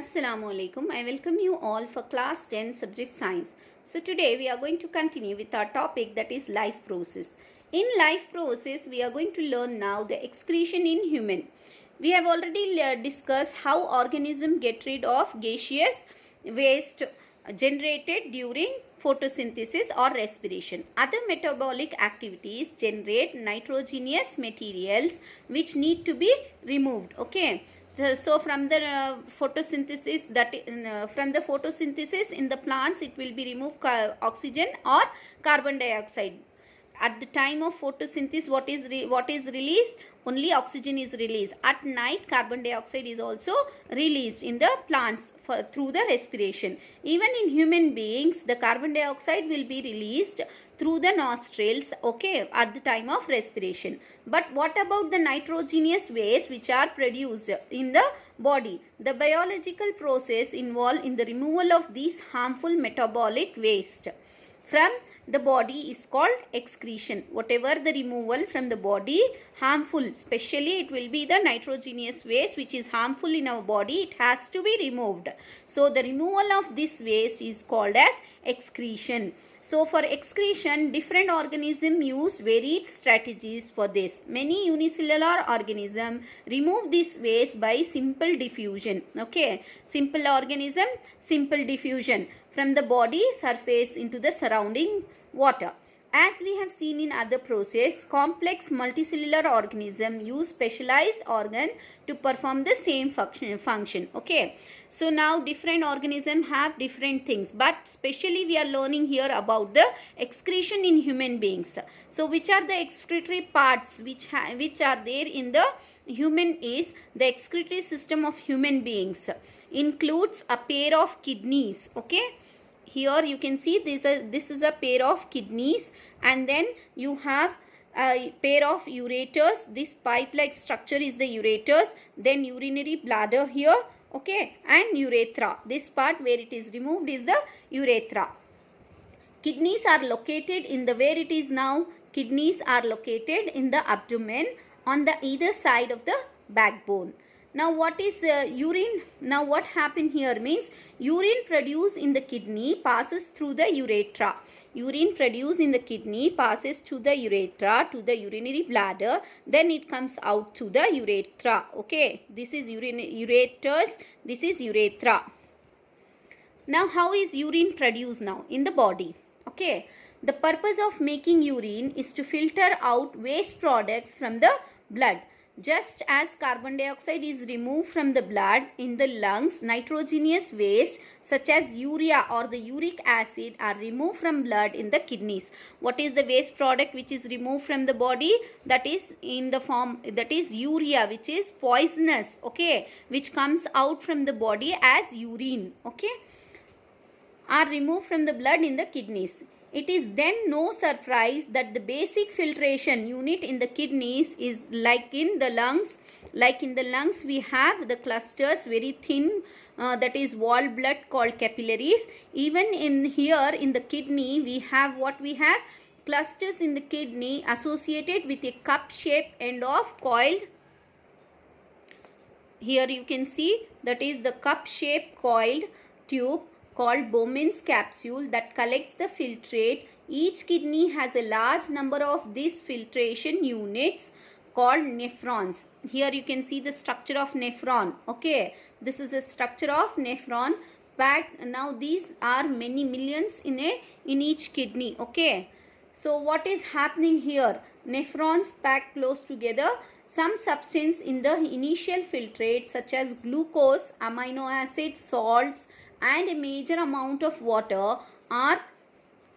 Assalamu alaikum. I welcome you all for class 10 subject science. So today we are going to continue with our topic, that is life process. In life process we are going to learn now the excretion in human. We have already discussed how organism get rid of gaseous waste generated during photosynthesis or respiration. Other metabolic activities generate nitrogenous materials which need to be removed. Okay. So from the photosynthesis in the plants, it will be remove oxygen or carbon dioxide. At the time of photosynthesis, what is released? Only oxygen is released. At night, carbon dioxide is also released in the plants through the respiration. Even in human beings, the carbon dioxide will be released through the nostrils, okay, at the time of respiration. But what about the nitrogenous waste which are produced in the body? The biological process involved in the removal of these harmful metabolic waste from the body is called excretion. Whatever the removal from the body harmful, especially it will be the nitrogenous waste which is harmful in our body, it has to be removed. So the removal of this waste is called as excretion. So for excretion, different organisms use varied strategies for this. Many unicellular organisms remove this waste by simple diffusion. Okay, simple organism, simple diffusion from the body surface into the surrounding water. As we have seen in other process, complex multicellular organisms use specialized organ to perform the same function. Okay. So now different organisms have different things, but specially we are learning here about the excretion in human beings. So which are the excretory parts which are there in the human is the excretory system of human beings includes a pair of kidneys. Okay. Here you can see this is a pair of kidneys, and then you have a pair of ureters. This pipe-like structure is the ureters. Then urinary bladder here, okay, and urethra. This part where it is removed is the urethra. Kidneys are located in the where it is now. Kidneys are located in the abdomen on the either side of the backbone. Now what is urine? Now what happened here means urine produced in the kidney passes through the urethra. Urine produced in the kidney passes through the urethra to the urinary bladder. Then it comes out through the urethra. Okay, this is ureters. This is urethra. Now how is urine produced now in the body? Okay, the purpose of making urine is to filter out waste products from the blood. Just as carbon dioxide is removed from the blood in the lungs, nitrogenous waste such as urea or the uric acid are removed from blood in the kidneys. What is the waste product which is removed from the body? That is in the form, that is urea, which is poisonous, okay, which comes out from the body as urine, okay, are removed from the blood in the kidneys. It is then no surprise that the basic filtration unit in the kidneys is like in the lungs. Like in the lungs, we have the clusters very thin, that is wall blood called capillaries. Even in here in the kidney, we have what we have? Clusters in the kidney associated with a cup-shaped end of coiled. Here you can see that is the cup-shaped coiled tube called Bowman's capsule that collects the filtrate. Each kidney has a large number of these filtration units called nephrons. Here you can see the structure of nephron. Okay, this is a structure of nephron packed. Now these are many millions in each kidney. Okay, so what is happening here? Nephrons packed close together. Some substance in the initial filtrate such as glucose, amino acids, salts and a major amount of water are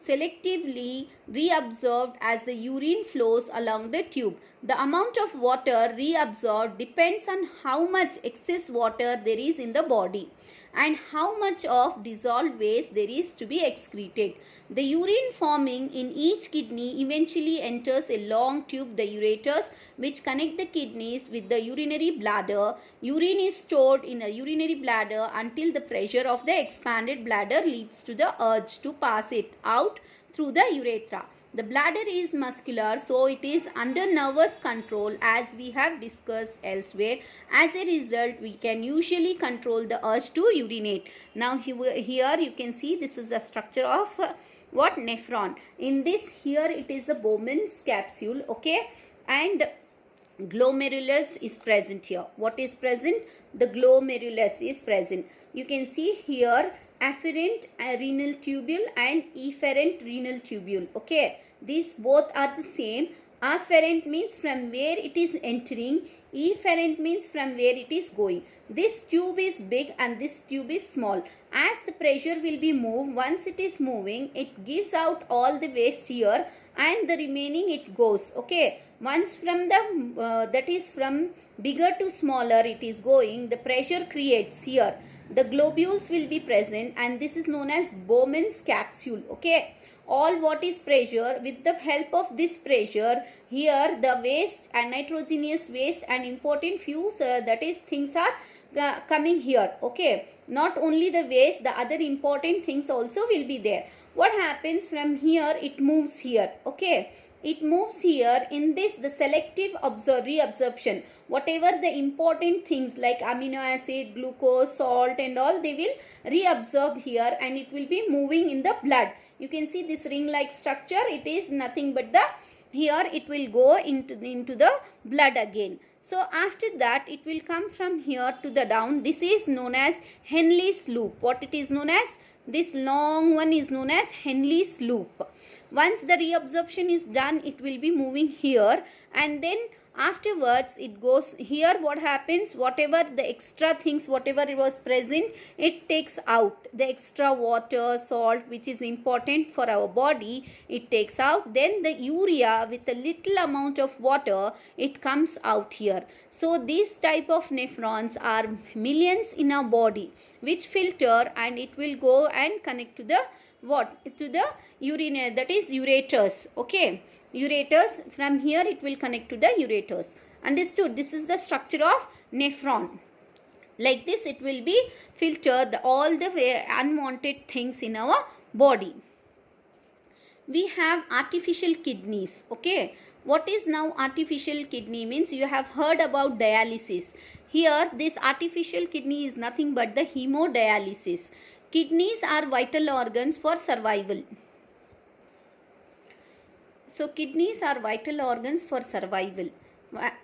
selectively reabsorbed as the urine flows along the tube. The amount of water reabsorbed depends on how much excess water there is in the body and how much of dissolved waste there is to be excreted. The urine forming in each kidney eventually enters a long tube, the ureters, which connect the kidneys with the urinary bladder. Urine is stored in a urinary bladder until the pressure of the expanded bladder leads to the urge to pass it out through the urethra. The bladder is muscular, so it is under nervous control, as we have discussed elsewhere. As a result, we can usually control the urge to urinate. Now here you can see this is the structure of what? Nephron. In this, here it is the Bowman's capsule, okay, and glomerulus is present here. What is present? The glomerulus is present. You can see here afferent renal tubule and efferent renal tubule. Okay, these both are the same. Afferent means from where it is entering, efferent means from where it is going. This tube is big and this tube is small. As the pressure will be moved, once it is moving, it gives out all the waste here and the remaining it goes. Okay, once from the that is from bigger to smaller it is going, the pressure creates here. The globules will be present and this is known as Bowman's capsule. Okay, all what is pressure, with the help of this pressure, here the waste and nitrogenous waste and important few that is things are coming here. Okay, not only the waste, the other important things also will be there. What happens from here? It moves here. Okay, it moves here. In this, the selective reabsorption, whatever the important things like amino acid, glucose, salt and all, they will reabsorb here and it will be moving in the blood. You can see this ring like structure. It is nothing but the, here it will go into the blood again. So after that it will come from here to the down. This is known as Henle's loop. What it is known as? This long one is known as Henle's loop. Once the reabsorption is done, it will be moving here and then afterwards it goes here. What happens? Whatever the extra things, whatever it was present, it takes out. The extra water, salt which is important for our body, it takes out. Then the urea with a little amount of water, it comes out here. So these type of nephrons are millions in our body which filter and it will go and connect to the what? To the urine, that is ureters. Okay, ureters. From here it will connect to the ureters. Understood? This is the structure of nephron. Like this it will be filtered all the way unwanted things in our body. We have artificial kidneys. Okay, what is now artificial kidney? Means you have heard about dialysis. Here this artificial kidney is nothing but the hemodialysis. Kidneys are vital organs for survival. So kidneys are vital organs for survival.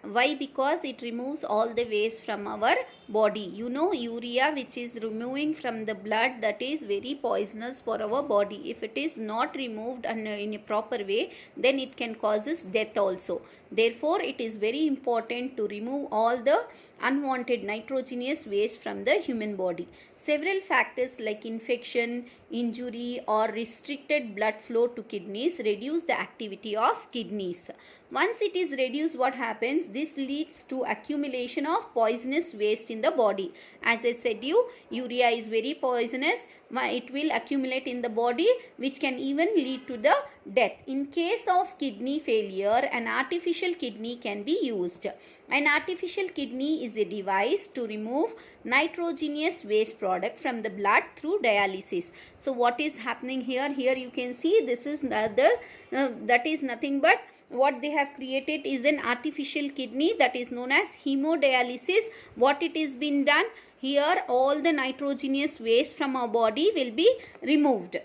Why? Because it removes all the waste from our body. You know, urea which is removing from the blood, that is very poisonous for our body. If it is not removed in a proper way, then it can causes death also. Therefore, it is very important to remove all the unwanted nitrogenous waste from the human body. Several factors like infection, injury or restricted blood flow to kidneys reduce the activity of kidneys. Once it is reduced, what happens? This leads to accumulation of poisonous waste in the body. As I said you, urea is very poisonous. It will accumulate in the body which can even lead to the death. In case of kidney failure, an artificial kidney can be used. An artificial kidney is a device to remove nitrogenous waste product from the blood through dialysis. So what is happening here? Here you can see this is that is nothing but what they have created is an artificial kidney, that is known as hemodialysis. What it is been done? Here all the nitrogenous waste from our body will be removed.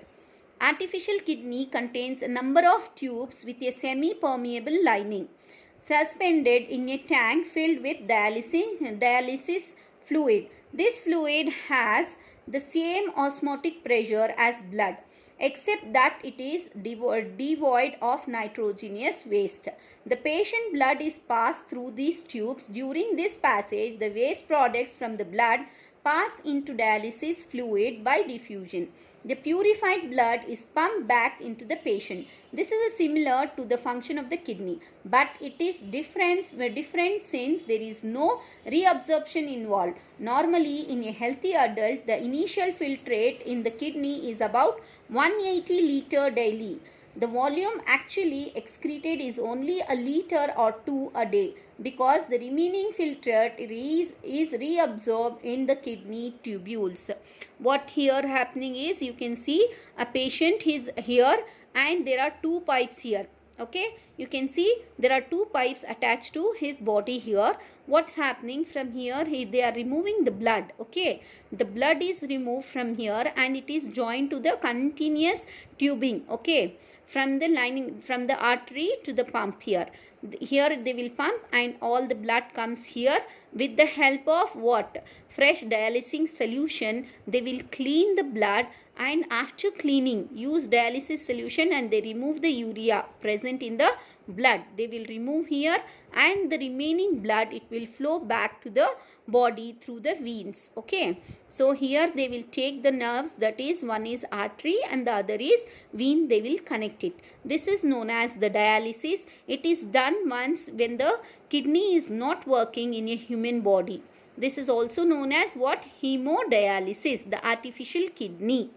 Artificial kidney contains a number of tubes with a semi-permeable lining suspended in a tank filled with dialysis fluid. This fluid has the same osmotic pressure as blood, except that it is devoid of nitrogenous waste. The patient blood is passed through these tubes. During this passage, the waste products from the blood pass into dialysis fluid by diffusion. The purified blood is pumped back into the patient. This is similar to the function of the kidney, but it is different since there is no reabsorption involved. Normally, in a healthy adult, the initial filtrate in the kidney is about 180 liter daily. The volume actually excreted is only a liter or 2 a day, because the remaining filtrate is reabsorbed in the kidney tubules. What here happening is, you can see a patient is here and there are two pipes here. Okay, you can see there are two pipes attached to his body here. What's happening from here? They are removing the blood. Okay, the blood is removed from here and it is joined to the continuous tubing. Okay, from the lining, from the artery to the pump here. Here they will pump and all the blood comes here. With the help of what? Fresh dialysing solution, they will clean the blood, and after cleaning, use dialysis solution and they remove the urea present in the blood. They will remove here, and the remaining blood, it will flow back to the body through the veins. Okay, so here they will take the nerves, that is, one is artery and the other is vein. They will connect it. This is known as the dialysis. It is done once when the kidney is not working in a human body. This is also known as what? Hemodialysis, the artificial kidney.